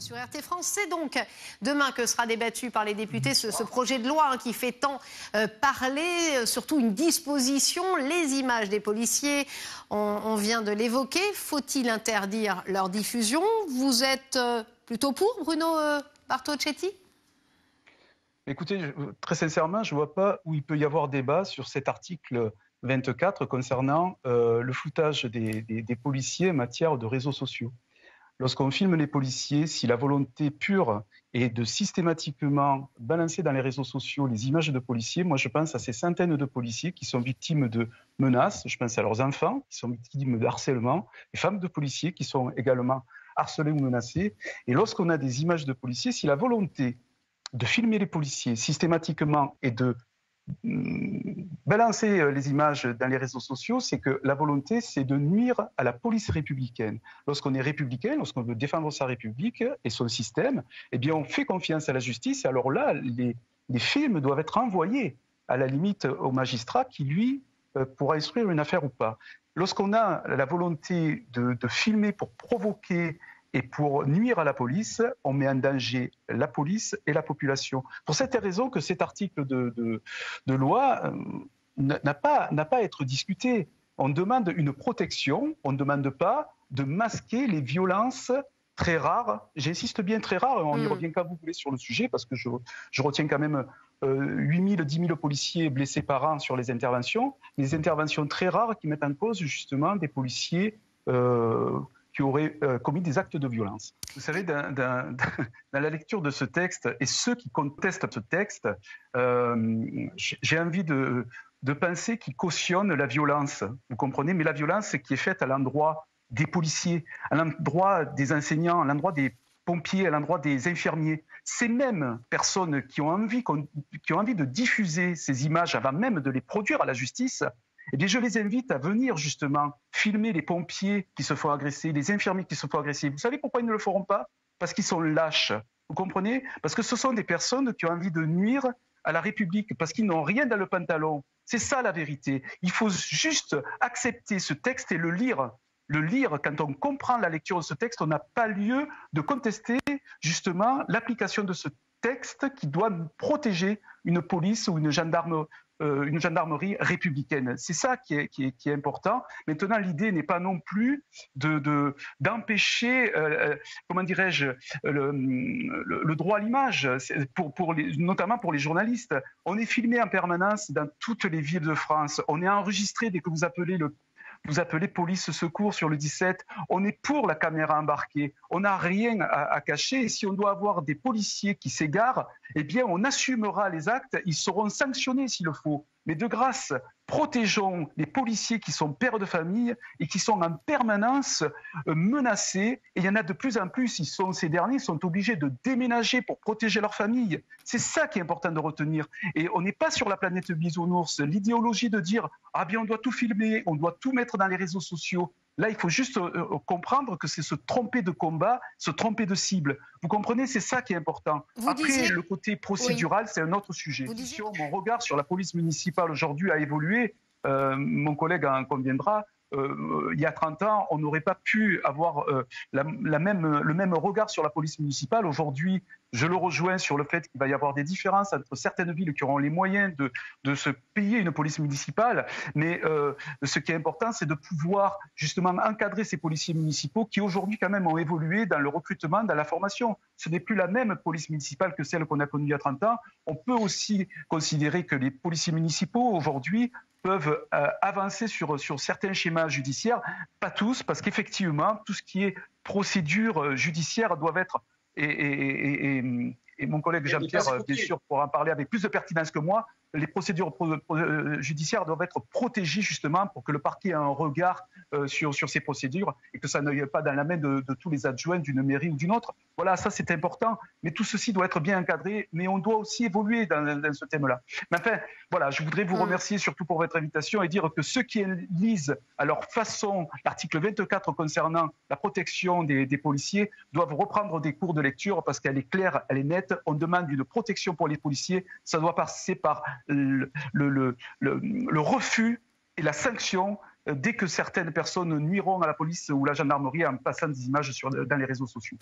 Sur RT France, c'est donc demain que sera débattu par les députés ce projet de loi qui fait tant parler, surtout une disposition, les images des policiers, on vient de l'évoquer. Faut-il interdire leur diffusion? Vous êtes plutôt pour, Bruno Bartocchetti? Écoutez, très sincèrement, je ne vois pas où il peut y avoir débat sur cet article 24 concernant le floutage des policiers en matière de réseaux sociaux. Lorsqu'on filme les policiers, si la volonté pure est de systématiquement balancer dans les réseaux sociaux les images de policiers, moi je pense à ces centaines de policiers qui sont victimes de menaces, je pense à leurs enfants qui sont victimes de harcèlement, les femmes de policiers qui sont également harcelées ou menacées. Et lorsqu'on a des images de policiers, si la volonté de filmer les policiers systématiquement et de balancer les images dans les réseaux sociaux, c'est que la volonté, c'est de nuire à la police républicaine. Lorsqu'on est républicain, lorsqu'on veut défendre sa République et son système, eh bien, on fait confiance à la justice. Et alors là, les films doivent être envoyés, à la limite, au magistrat qui, lui, pourra instruire une affaire ou pas. Lorsqu'on a la volonté de filmer pour provoquer et pour nuire à la police, on met en danger la police et la population. Pour cette raison que cet article de loi n'a pas à être discuté. On demande une protection, on ne demande pas de masquer les violences très rares. J'insiste bien très rares, on y revient quand vous voulez sur le sujet, parce que je retiens quand même 8 000, 10 000 policiers blessés par an sur les interventions très rares qui mettent en cause justement des policiers qui auraient commis des actes de violence. Vous savez, dans la lecture de ce texte, et ceux qui contestent ce texte, j'ai envie de penser qu'ils cautionnent la violence, vous comprenez, mais la violence qui est faite à l'endroit des policiers, à l'endroit des enseignants, à l'endroit des pompiers, à l'endroit des infirmiers. Ces mêmes personnes qui ont envie de diffuser ces images avant même de les produire à la justice, eh bien, je les invite à venir justement filmer les pompiers qui se font agresser, les infirmiers qui se font agresser. Vous savez pourquoi ils ne le feront pas? Parce qu'ils sont lâches. Vous comprenez? Parce que ce sont des personnes qui ont envie de nuire à la République, parce qu'ils n'ont rien dans le pantalon. C'est ça la vérité. Il faut juste accepter ce texte et le lire. Le lire, quand on comprend la lecture de ce texte, on n'a pas lieu de contester justement l'application de ce texte qui doit protéger une police ou une gendarmerie républicaine. C'est ça qui est important. Maintenant, l'idée n'est pas non plus d'empêcher, comment dirais-je, le droit à l'image, notamment pour les journalistes. On est filmé en permanence dans toutes les villes de France. On est enregistré dès que vous appelez police secours sur le 17, on est pour la caméra embarquée, on n'a rien à cacher. Et si on doit avoir des policiers qui s'égarent, eh bien on assumera les actes, ils seront sanctionnés s'il le faut. Mais de grâce, protégeons les policiers qui sont pères de famille et qui sont en permanence menacés. Et il y en a de plus en plus, ces derniers sont obligés de déménager pour protéger leur famille. C'est ça qui est important de retenir. Et on n'est pas sur la planète bisounours. L'idéologie de dire « Ah bien, on doit tout filmer, on doit tout mettre dans les réseaux sociaux », là, il faut juste comprendre que c'est se tromper de combat, se tromper de cible. Vous comprenez, c'est ça qui est important. Après, le côté procédural, oui, c'est un autre sujet. Mon regard sur la police municipale aujourd'hui a évolué. Mon collègue en conviendra. Il y a 30 ans, on n'aurait pas pu avoir le même regard sur la police municipale. Aujourd'hui, je le rejoins sur le fait qu'il va y avoir des différences entre certaines villes qui auront les moyens de se payer une police municipale. Mais ce qui est important, c'est de pouvoir justement encadrer ces policiers municipaux qui aujourd'hui quand même ont évolué dans le recrutement, dans la formation. Ce n'est plus la même police municipale que celle qu'on a connue il y a 30 ans. On peut aussi considérer que les policiers municipaux aujourd'hui peuvent avancer sur certains schémas judiciaires, pas tous, parce qu'effectivement, tout ce qui est procédure judiciaire doivent être, et mon collègue Jean-Pierre, bien sûr, pourra en parler avec plus de pertinence que moi, les procédures judiciaires doivent être protégées justement pour que le parquet ait un regard sur ces procédures et que ça n'aille pas dans la main de tous les adjoints d'une mairie ou d'une autre. Voilà, ça c'est important, mais tout ceci doit être bien encadré, mais on doit aussi évoluer dans ce thème-là. Mais enfin, voilà, je voudrais vous remercier surtout pour votre invitation et dire que ceux qui lisent à leur façon l'article 24 concernant la protection des policiers doivent reprendre des cours de lecture parce qu'elle est claire, elle est nette. On demande une protection pour les policiers, ça doit passer par le refus et la sanction dès que certaines personnes nuiront à la police ou la gendarmerie en passant des images dans les réseaux sociaux.